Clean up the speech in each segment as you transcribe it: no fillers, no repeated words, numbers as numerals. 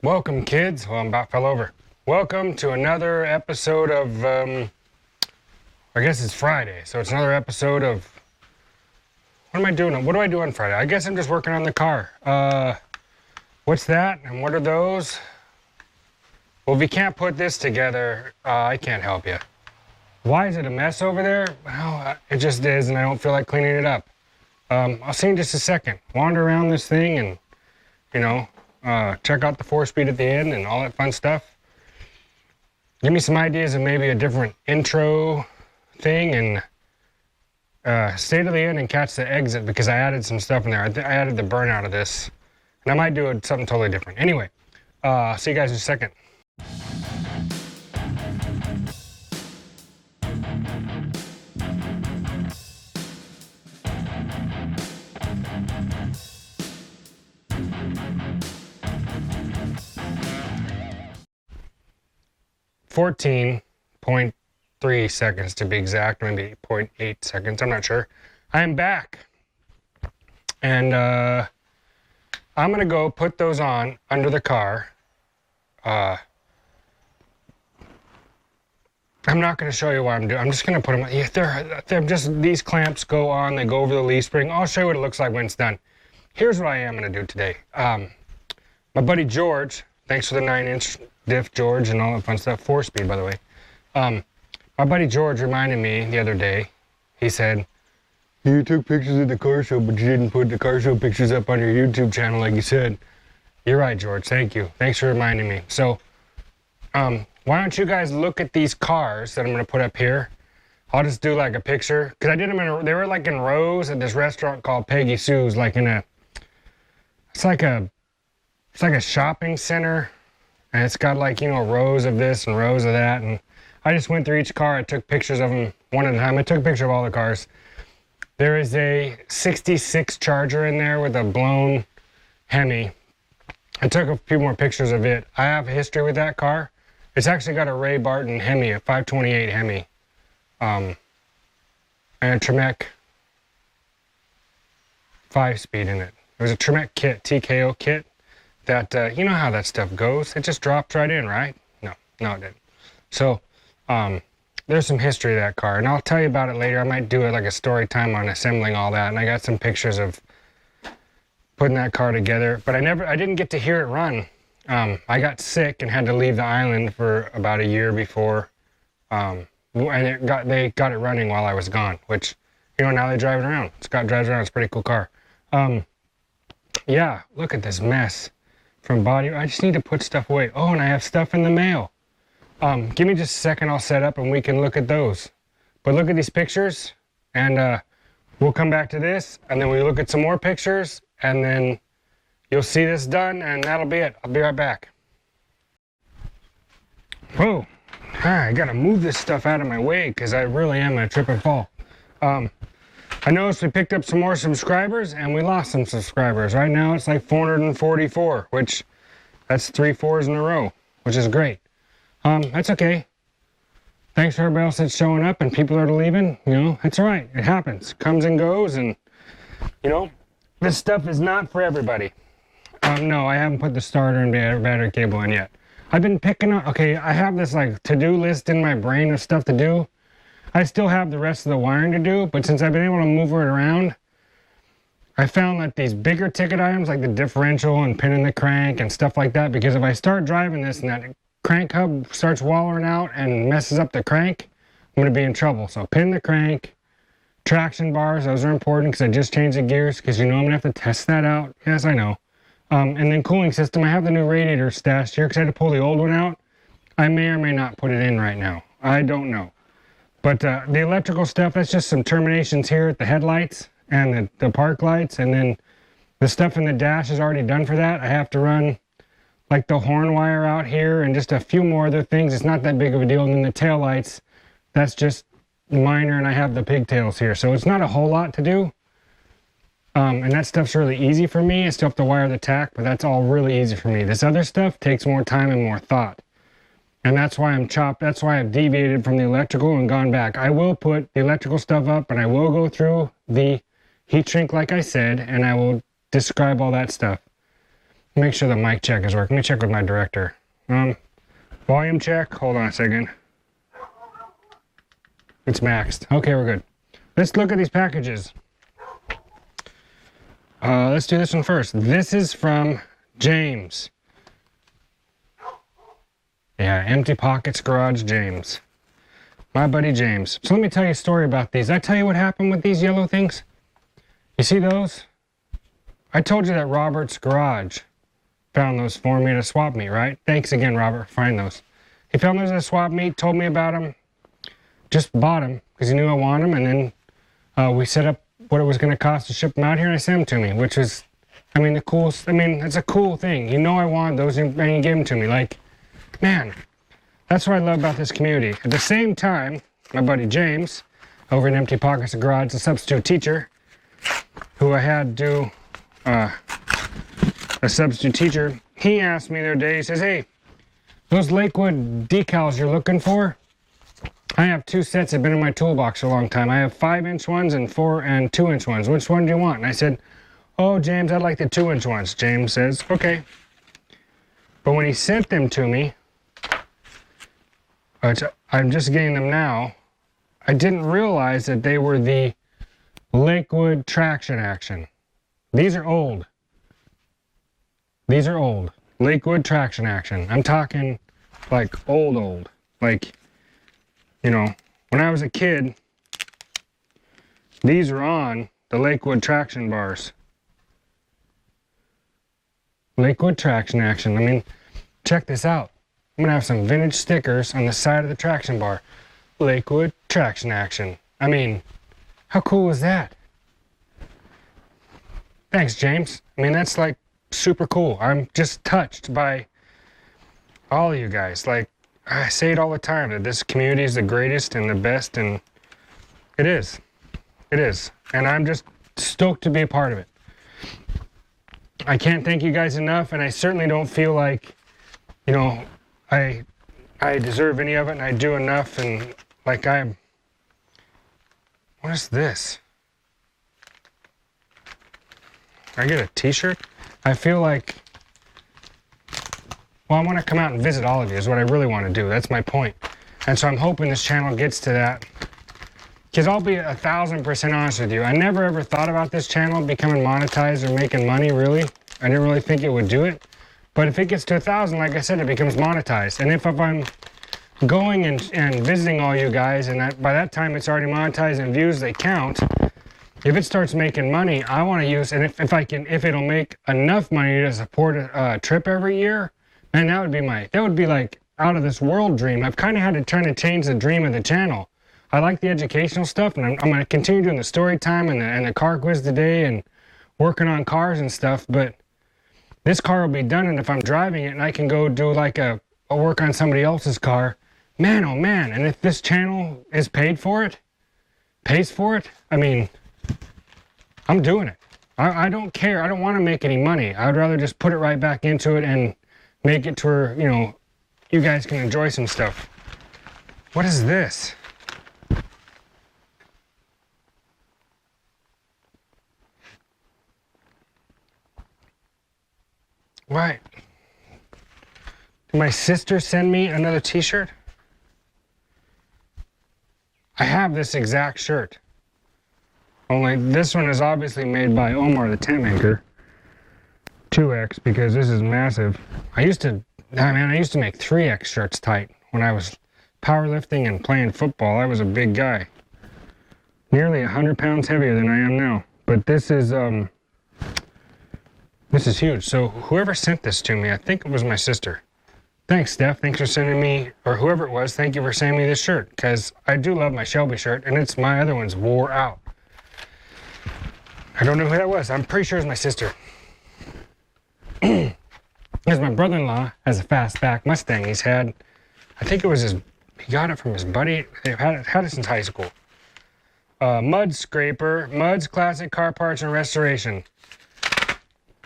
Welcome, kids. Well, I'm about fell over. Welcome to another episode of, I guess it's Friday, so it's another episode of, what am I doing? What do I do on Friday? I guess I'm just working on the car. What's that, and what are those? Well, if you can't put this together, I can't help you. Why is it a mess over there? Well, it just is, and I don't feel like cleaning it up. I'll see you in just a second. Wander around this thing and, check out the 4-speed at the end and all that fun stuff. Give me some ideas of maybe a different intro thing, and stay to the end and catch the exit because I added some stuff in there. I added the burnout of this, and I might do something totally different. Anyway, see you guys in a second. .3 seconds to be exact, maybe 0.8 seconds, I'm not sure. I'm back. And I'm gonna go put those on under the car. I'm not gonna show you what I'm doing. I'm just gonna put them on. Yeah, they're just, these clamps go on, they go over the leaf spring. I'll show you what it looks like when it's done. Here's what I am gonna do today. My buddy George, thanks for the 9-inch diff, George, and all that fun stuff. 4-speed, by the way. My buddy George reminded me the other day. He said, "You took pictures at the car show, but you didn't put the car show pictures up on your YouTube channel like you said." You're right, George. Thank you. Thanks for reminding me. So, why don't you guys look at these cars that I'm going to put up here? I'll just do like a picture. Because I did them they were like in rows at this restaurant called Peggy Sue's, like in it's like a shopping center. And it's got like, rows of this and rows of that. And I just went through each car. I took pictures of them one at a time. I took a picture of all the cars. There is a 66 Charger in there with a blown Hemi. I took a few more pictures of it. I have history with that car. It's actually got a Ray Barton Hemi, a 528 Hemi. And a Tremec 5-speed in it. It was a Tremec kit, TKO kit. That, you know how that stuff goes. It just dropped right in, right? No, it didn't. So, there's some history of that car, and I'll tell you about it later. I might do it like a story time on assembling all that, and I got some pictures of putting that car together, but I didn't get to hear it run. I got sick and had to leave the island for about a year before, and they got it running while I was gone, which, now they drive it around. Drives around, it's a pretty cool car. Yeah, look at this mess. From body, I just need to put stuff away. Oh, and I have stuff in the mail. Give me just a second, I'll set up and we can look at those. But look at these pictures, and we'll come back to this, and then we look at some more pictures, and then you'll see this done, and that'll be it. I'll be right back. Whoa, I gotta move this stuff out of my way, because I really am gonna trip and fall. I noticed we picked up some more subscribers and we lost some subscribers. Right now it's like 444, which that's 3 4s in a row, which is great. That's okay. Thanks for everybody else that's showing up and people that are leaving. It's all right. It happens. Comes and goes, and this stuff is not for everybody. No, I haven't put the starter and battery cable in yet. I've been picking up, okay, I have this like to-do list in my brain of stuff to do. I still have the rest of the wiring to do, but since I've been able to move it around, I found that these bigger ticket items like the differential and pinning the crank and stuff like that, because if I start driving this and that crank hub starts wallering out and messes up the crank, I'm going to be in trouble. So pin the crank, traction bars, those are important because I just changed the gears, because I'm going to have to test that out. Yes, I know. And then cooling system, I have the new radiator stashed here because I had to pull the old one out. I may or may not put it in right now. I don't know. But the electrical stuff, that's just some terminations here at the headlights and the park lights. And then the stuff in the dash is already done for that. I have to run like the horn wire out here and just a few more other things. It's not that big of a deal. And then the tail lights, that's just minor, and I have the pigtails here. So it's not a whole lot to do. And that stuff's really easy for me. I still have to wire the tack, but that's all really easy for me. This other stuff takes more time and more thought. And that's why that's why I've deviated from the electrical and gone back. I will put the electrical stuff up, and I will go through the heat shrink like I said, and I will describe all that stuff. Make sure the mic check is working. Let me check with my director. Volume check. Hold on a second. It's maxed. Okay, we're good. Let's look at these packages. Let's do this one first. This is from James. Yeah, Empty Pockets Garage James. My buddy James. So let me tell you a story about these. Did I tell you what happened with these yellow things? You see those? I told you that Robert's Garage found those for me at a swap meet, right? Thanks again, Robert, for finding those. He found those at a swap meet, told me about them, just bought them because he knew I wanted them, and then we set up what it was going to cost to ship them out here, and I sent them to me, which is, I mean, the coolest, I mean, it's a cool thing. You know I wanted those, and you gave them to me. Like, man, that's what I love about this community. At the same time, my buddy James, over in Empty Pockets Garage, a substitute teacher, who I had do a substitute teacher, he asked me the other day, he says, hey, those Lakewood decals you're looking for, I have 2 sets that have been in my toolbox for a long time. I have 5-inch ones and 4 and 2-inch ones. Which one do you want? And I said, oh, James, I'd like the 2-inch ones. James says, okay. But when he sent them to me, which I'm just getting them now, I didn't realize that they were the Lakewood Traction Action. These are old. These are old. Lakewood Traction Action. I'm talking like old. Like, you know, when I was a kid, these were on the Lakewood traction bars. Lakewood Traction Action. I mean, check this out. I'm gonna have some vintage stickers on the side of the traction bar. Lakewood Traction Action. I mean, how cool is that? Thanks, James. I mean, that's like super cool. I'm just touched by all of you guys. Like, I say it all the time that this community is the greatest and the best, and it is. It is. And I'm just stoked to be a part of it. I can't thank you guys enough, and I certainly don't feel like, you know, I deserve any of it, and I do enough, and like what is this? I get a t-shirt? I feel like, well, I want to come out and visit all of you is what I really want to do. That's my point. And so I'm hoping this channel gets to that. Because I'll be 1,000% honest with you. I never ever thought about this channel becoming monetized or making money, really. I didn't really think it would do it. But if it gets to 1,000, like I said, it becomes monetized. And if I'm going and visiting all you guys, and by that time it's already monetized and views, they count. If it starts making money, I want to use, and if it'll make enough money to support a trip every year, man, that would be like out of this world dream. I've kind of had to try to change the dream of the channel. I like the educational stuff, and I'm going to continue doing the story time and the car quiz today and working on cars and stuff, but this car will be done, and if I'm driving it and I can go do like a work on somebody else's car, man, oh man, and if this channel is pays for it, I mean, I'm doing it. I don't care. I don't want to make any money. I would rather just put it right back into it and make it to where, you know, you guys can enjoy some stuff. What is this? Why? Did my sister send me another t-shirt? I have this exact shirt. Only this one is obviously made by Omar the tent maker. 2X, because this is massive. I used to make 3X shirts tight when I was powerlifting and playing football. I was a big guy. Nearly 100 pounds heavier than I am now. But this is huge. So whoever sent this to me, I think it was my sister. Thanks, Steph. Thanks for sending me, or whoever it was, thank you for sending me this shirt, because I do love my Shelby shirt, and my other one's wore out. I don't know who that was. I'm pretty sure it's my sister. Because my brother-in-law has a fastback Mustang he's had. I think it was he got it from his buddy. They've had it since high school. Mud Scraper, Mud's Classic Car Parts and Restoration.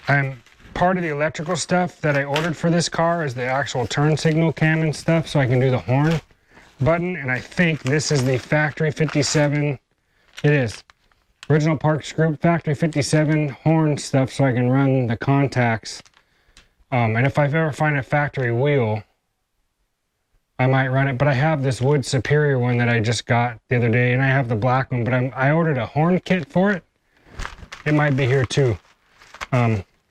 I'm part of the electrical stuff that I ordered for this car is the actual turn signal cam and stuff, so I can do the horn button, and I think this is the Factory 57. It is. Original Parks Group Factory 57 horn stuff, so I can run the contacts And if I ever find a factory wheel, I might run it. But I have this wood Superior one that I just got the other day, and I have the black one, but I ordered a horn kit for it. It might be here too.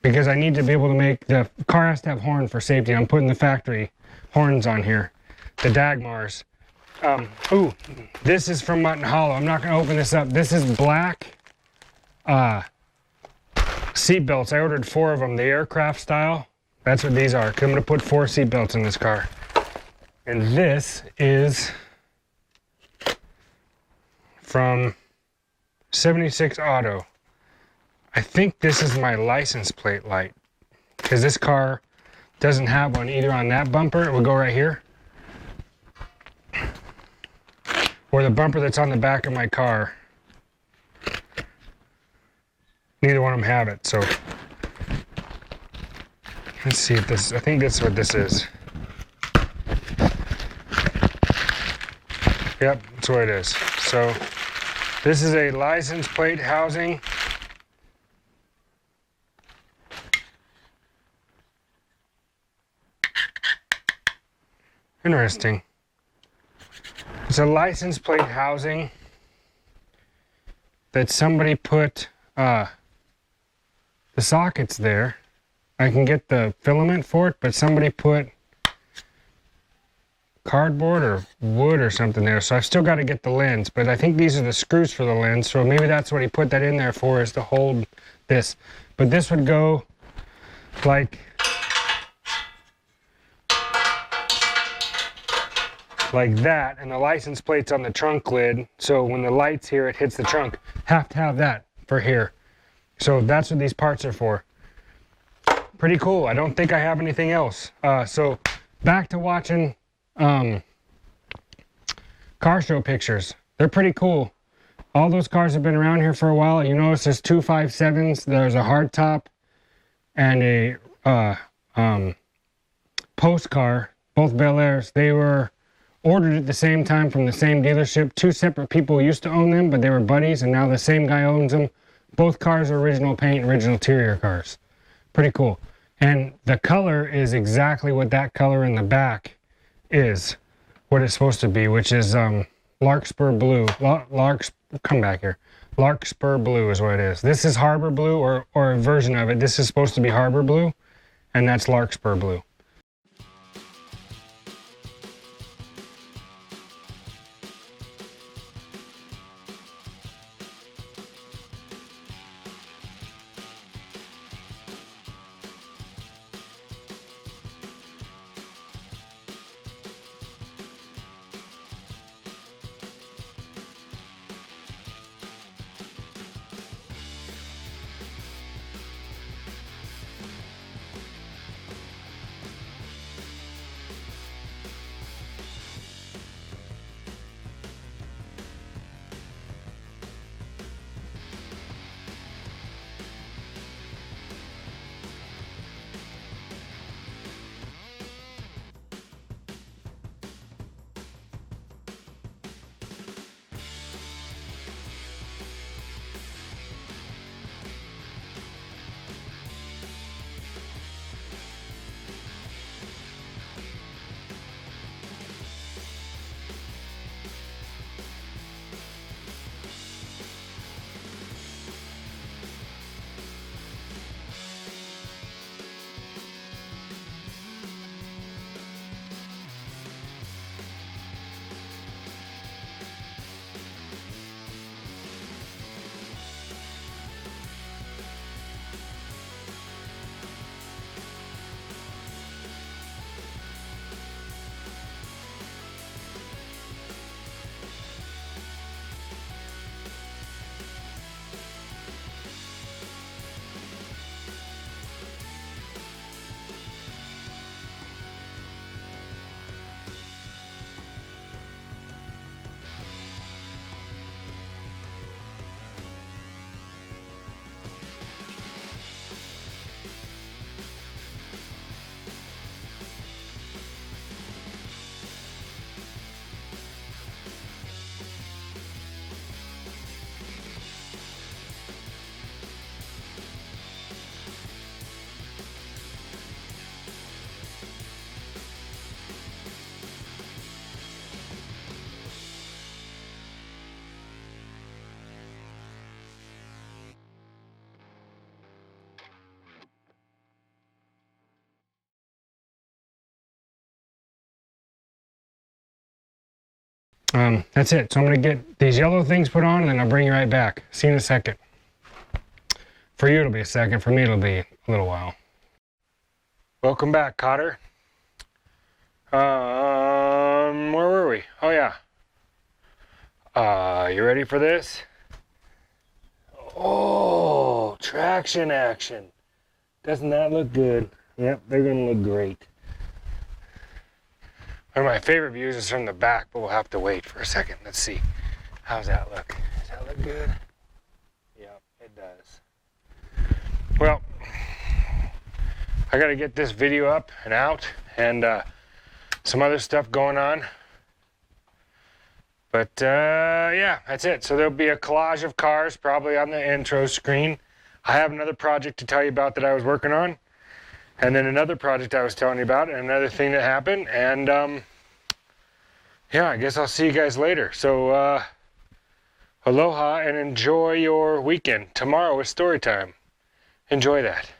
Because I need to be able to make, the car has to have horn for safety. I'm putting the factory horns on here, the Dagmars. Ooh, this is from Mutton Hollow. I'm not going to open this up. This is black seat belts. I ordered 4 of them, the aircraft style. That's what these are. I'm going to put 4 seat belts in this car. And this is from 76 Auto. I think this is my license plate light, because this car doesn't have one either on that bumper. It would go right here, or the bumper that's on the back of my car. Neither one of them have it. So let's see if this, I think that's what this is. Yep, that's what it is. So this is a license plate housing. Interesting. It's a license plate housing that somebody put the sockets there. I can get the filament for it, but somebody put cardboard or wood or something there. So I've still got to get the lens, but I think these are the screws for the lens. So maybe that's what he put that in there for, is to hold this. But this would go like that, and the license plate's on the trunk lid, so when the light's here, it hits the trunk. Have to have that for here. So that's what these parts are for. Pretty cool. I don't think I have anything else. So back to watching car show pictures. They're pretty cool. All those cars have been around here for a while. You notice there's 257s, there's a hardtop, and a post car, both Bel Airs. They were ordered at the same time from the same dealership. 2 separate people used to own them, but they were buddies, and now the same guy owns them. Both cars are original paint, original interior cars. Pretty cool. And the color is exactly what that color in the back is, what it's supposed to be, which is Larkspur Blue. Come back here. Larkspur Blue is what it is. This is Harbor Blue, or a version of it. This is supposed to be Harbor Blue, and that's Larkspur Blue. That's it. So I'm going to get these yellow things put on and then I'll bring you right back. See you in a second. For you it'll be a second. For me it'll be a little while. Welcome back, Cotter. Where were we? Oh yeah. You ready for this? Oh, traction action. Doesn't that look good? Yep, they're gonna look great. One of my favorite views is from the back, but we'll have to wait for a second. Let's see. How's that look? Does that look good? Yep, it does. Well, I gotta get this video up and out and some other stuff going on. But yeah, that's it. So there'll be a collage of cars probably on the intro screen. I have another project to tell you about that I was working on. And then another project I was telling you about, and another thing that happened, and yeah, I guess I'll see you guys later. So aloha and enjoy your weekend. Tomorrow is story time. Enjoy that.